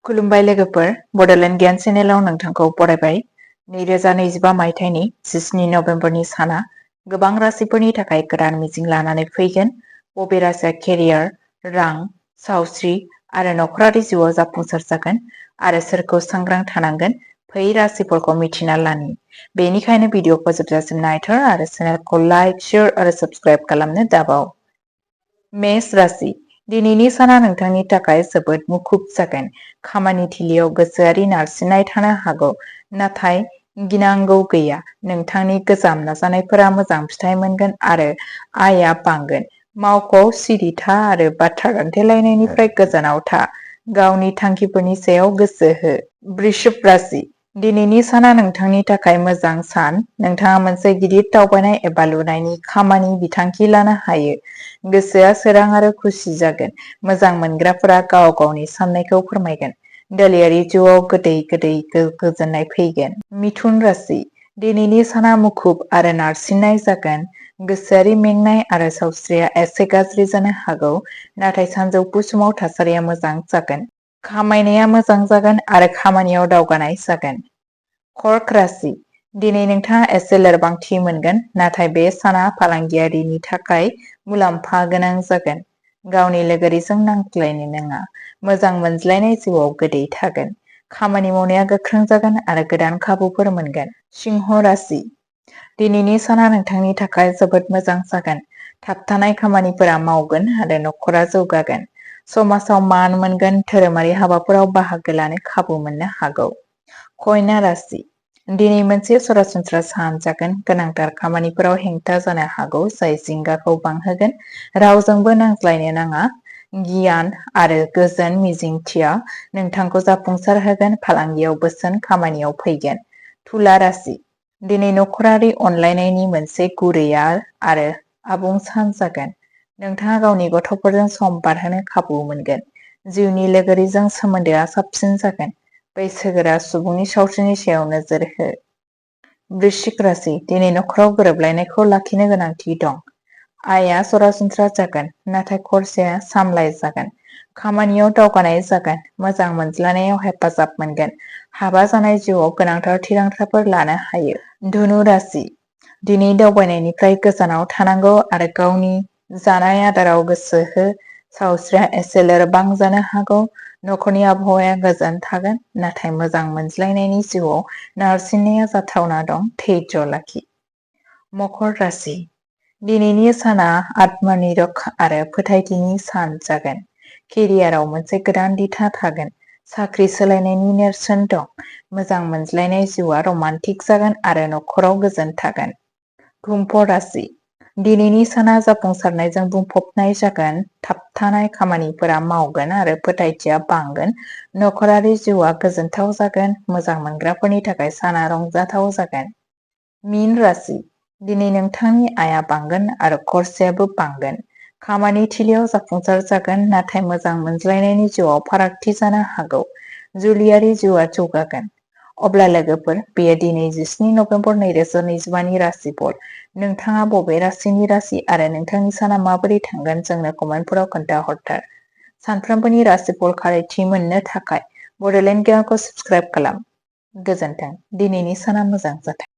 खुलुमबाय लोगोफोर, बड'लेण्ड गियान चेनेलाव नोंथांखौ बरायबाय। 2025 मायथाइनि 17 नभेम्बरनि साना गोबां राशिफोरनि थाखाय गोदान मिजिं लानानै फैगोन। बबे राशिया केरियार, रां, सावस्रि आरो नखरारि जिउआव जाफुंसार जागोन आरो सोरखौ सांग्रां थानांगोन, फै राशिफोरखौ मिथिना लानि। बेनिखायनो भिडिअखौ जोबजासिम नायथार आरो चेनेलखौ लाइक, शेयार आरो साबस्क्राइब खालामनो दाबाव। मेष राशि, दिनैनि साना नोंथांनि थाखाय जोबोद मुखुब जागोन। खामानि थिलियाव गोसोआरि नारसिननाय थानो हागौ, नाथाय गिनांगौ गैया। नोंथांनि गोजाम नाजानायफोरा मोजां फिथाइ मोनगोन आरो आयआ बांगोन। मावख'आव सिरि था आरो बाथ्रा दान्थेलायनायनिफ्राय गोजानाव था। गावनि थांखिफोरनि सायाव गोसो हो। वृषभ राशि, दिनैनि साना नोंथांनि थाखाय मोजां सान। नोंथाङा मोनसे गिदिर दावबायनाय एबा लुनायनि खामानि बिथांखि लानो हायो। गोसोआ सोरां आरो खुसि जागोन। मोजां मोनग्राफोरा गाव गावनि साननायखौ फोरमायगोन। दोलोयारि जिउआव गोदै गोजोननाय फैगोन। मिथुन राशि, दिनैनि साना मुखुब आरो नारसिननाय जागोन। गोसोआरि मेंनाय आरो सावस्रिया एसे गाज्रि जानो हागौ, नाथाय सानजौफु समाव थासारिया मोजां जागोन। खामायनाया मोजां जागोन आरो खामानियाव दावगानाय जागोन। कर्क राशि, दिनै नोंथाङा एसे लोरबांथि मोनगोन, नाथाय बे साना फालांगियारिनि थाखाय मुलाम्फा गोनां जागोन। गावनि लोगोरिजों नांज्लायनो नाङा। मोजां मोनज्लायनाय जिउआव गोदै थागोन। खामानि मावनाया गोख्रों जागोन आरो गोदान खाबुफोर मोनगोन। सिंह राशि, दिनैनि साना नोंथांनि थाखाय जोबोद मोजां जागोन। थाबथानाय खामानिफोरा मावगोन आरो नखरा जौगागोन। समाजाव मान मोनगोन। धोरोमारि हाबाफोराव बाहागो लानो खाबु मोननो हागौ। कन्या राशि, दिनै मोनसे सरासनस्रा सान जागोन। गोनांथार खामानिफोराव हेंथा जानो हागौ, जाय जिंगाखौ बांहोगोन। रावजोंबो नांज्लायनो नाङा। गियान आरो गोजोन मिजिंथिया नोंथांखौ जाफुंसार होगोन। फालांगियाव बोसोन खामानियाव फैगोन। तुला राशि, दिनै नखरारि अनलायनायनि मोनसे गुरै आरो आबुं सान जागोन। नोंथाङा गावनि गथ'फोरजों सम बारहोनो खाबु मोनगोन। जिउनि लोगोरिजों सोमोन्दोआ साबसिन जागोन। बैसोगोरा सुबुंनि सावस्रिनि सायाव नोजोर हो। वृश्चिक राशि, दिनै नखराव गोरोबलायनायखौ लाखिनो गोनांथि दं। आयआ सरासनस्रा जागोन, नाथाय खरसाया सामलाय जागोन। खामानियाव दावगानाय जागोन। मोजां मोनज्लायनायाव हेफाजाब मोनगोन। हाबा जानाय जिउआव गोनांथार थिरांथाफोर लानो हायो। धनु राशि, दिनै दावबायनायनिफ्राय गोजानाव थानांगौ आरो गावनि जानाय आदाराव गोसो हो। सावस्रिया एसे लोरबां जानो हागौ। नखरनि आबहावाया गोजोन थागोन, नाथाय मोजां मोनज्लायनायनि जिउआव नारसिननाया जाथावना दं। धैर्य लाखि। मकर राशि, दिनैनि साना आत्मनिरख आरो फोथायथिनि सान जागोन। केरियाराव मोनसे गोदान दिथा थागोन। साख्रि सोलायनायनि नेरसोन दं। मोजां मोनज्लायनाय जिउआ रमान्टिक जागोन आरो नखराव गोजोन थागोन। कुम्भ राशि, दिनैनि साना जाफुंसारनायजों बुंफबनाय जागोन। थाबथानाय खामानिफोरा मावगोन आरो फोथायथिया बांगोन। नखरारि जिउआ गोजोनथाव जागोन। मोजां मोनग्राफोरनि थाखाय साना रंजाथाव जागोन। मीन राशि, दिनै नोंथांनि आयआ बांगोन आरो खरसायाबो बांगोन। खामानि थिलियाव जाफुंसार जागोन, नाथाय मोजां मोनज्लायनायनि जिउआव फारागथि जानो हागौ। जुलियारि जिउआ जौगागोन। अब्ला लोगोफोर, बेयो दिनै 17 नभेम्बर 2025 नि राशिफल। नोंथाङा बबे राशिनि राशि आरो नोंथांनि साना माबोरै थांगोन जोंनो कमेन्टफोराव खोन्थाहरथार। सानफ्रोमबोनि राशिफल खारिथि मोननो थाखाय बड'लेण्ड गियानखौ साबस्क्राइब खालाम। गोजोन्थों। दिनैनि साना मोजां जाथों।